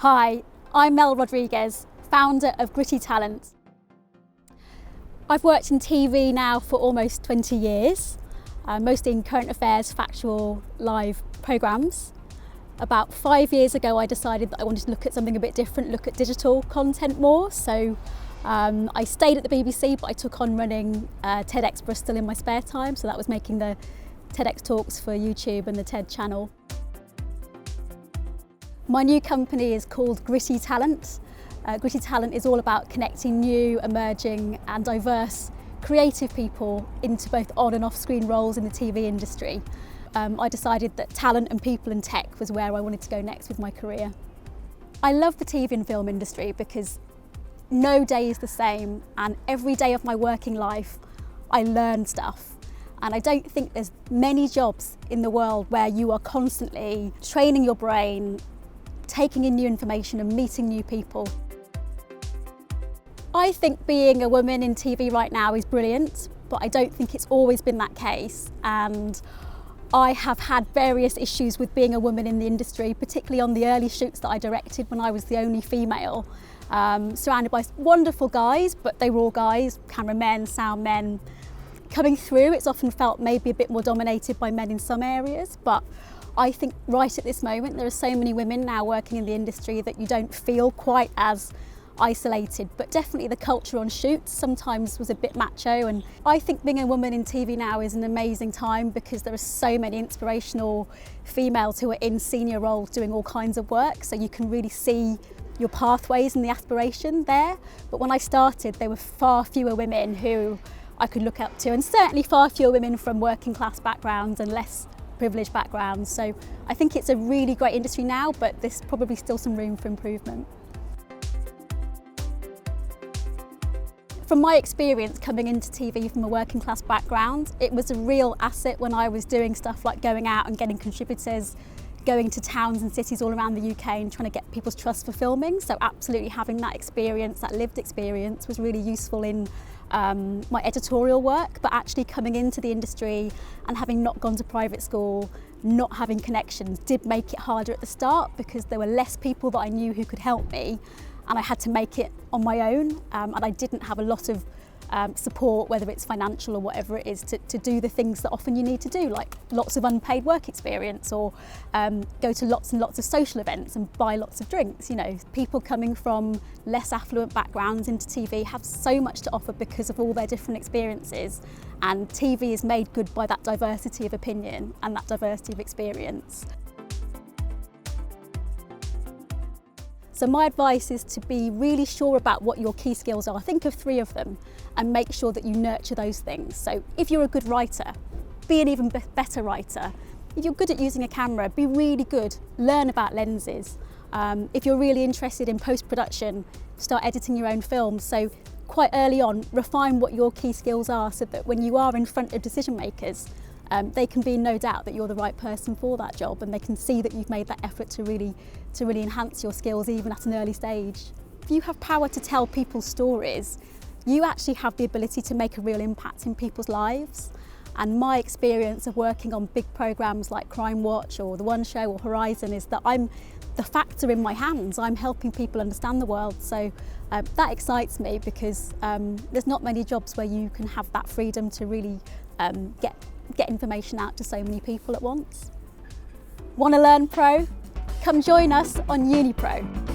Hi, I'm Mel Rodriguez, founder of Gritty Talent. I've worked in TV now for almost 20 years, mostly in current affairs, factual, live programmes. About 5 years ago I decided that I wanted to look at something a bit different, look at digital content more. So I stayed at the BBC, but I took on running TEDxBristol in my spare time. So that was making the TEDx talks for YouTube and the TED channel. My new company is called Gritty Talent. Gritty Talent is all about connecting new, emerging and diverse creative people into both on and off screen roles in the TV industry. I decided that talent and people and tech was where I wanted to go next with my career. I love the TV and film industry because no day is the same, and every day of my working life I learn stuff. And I don't think there's many jobs in the world where you are constantly training your brain, taking in new information and meeting new people. I think being a woman in TV right now is brilliant, but I don't think it's always been that case. And I have had various issues with being a woman in the industry, particularly on the early shoots that I directed when I was the only female, surrounded by wonderful guys, but they were all guys, cameramen, sound men. Coming through, it's often felt maybe a bit more dominated by men in some areas, but I think right at this moment there are so many women now working in the industry that you don't feel quite as isolated, but definitely the culture on shoots sometimes was a bit macho, and I think being a woman in TV now is an amazing time because there are so many inspirational females who are in senior roles doing all kinds of work, so you can really see your pathways and the aspiration there. But when I started there were far fewer women who I could look up to, and certainly far fewer women from working class backgrounds and less privileged backgrounds. So I think it's a really great industry now, but there's probably still some room for improvement. From my experience coming into TV from a working class background, it was a real asset when I was doing stuff like going out and getting contributors, going to towns and cities all around the UK and trying to get people's trust for filming. So absolutely having that experience, that lived experience, was really useful in my editorial work, but actually coming into the industry and having not gone to private school, not having connections, did make it harder at the start because there were less people that I knew who could help me, and I had to make it on my own, and I didn't have a lot of support, whether it's financial or whatever it is, to do the things that often you need to do, like lots of unpaid work experience, or go to lots and lots of social events and buy lots of drinks. You know, people coming from less affluent backgrounds into TV have so much to offer because of all their different experiences, and TV is made good by that diversity of opinion and that diversity of experience. So my advice is to be really sure about what your key skills are. Think of 3 of them and make sure that you nurture those things. So if you're a good writer, be an even better writer. If you're good at using a camera, be really good. Learn about lenses. If you're really interested in post-production, start editing your own films. So quite early on, refine what your key skills are so that when you are in front of decision makers, they can be in no doubt that you're the right person for that job, and they can see that you've made that effort to really enhance your skills even at an early stage. If you have power to tell people's stories, you actually have the ability to make a real impact in people's lives. And my experience of working on big programmes like Crime Watch or The One Show or Horizon is that I'm the factor in my hands. I'm helping people understand the world. So that excites me because there's not many jobs where you can have that freedom to really get information out to so many people at once. Want to learn pro? Come join us on UniPro.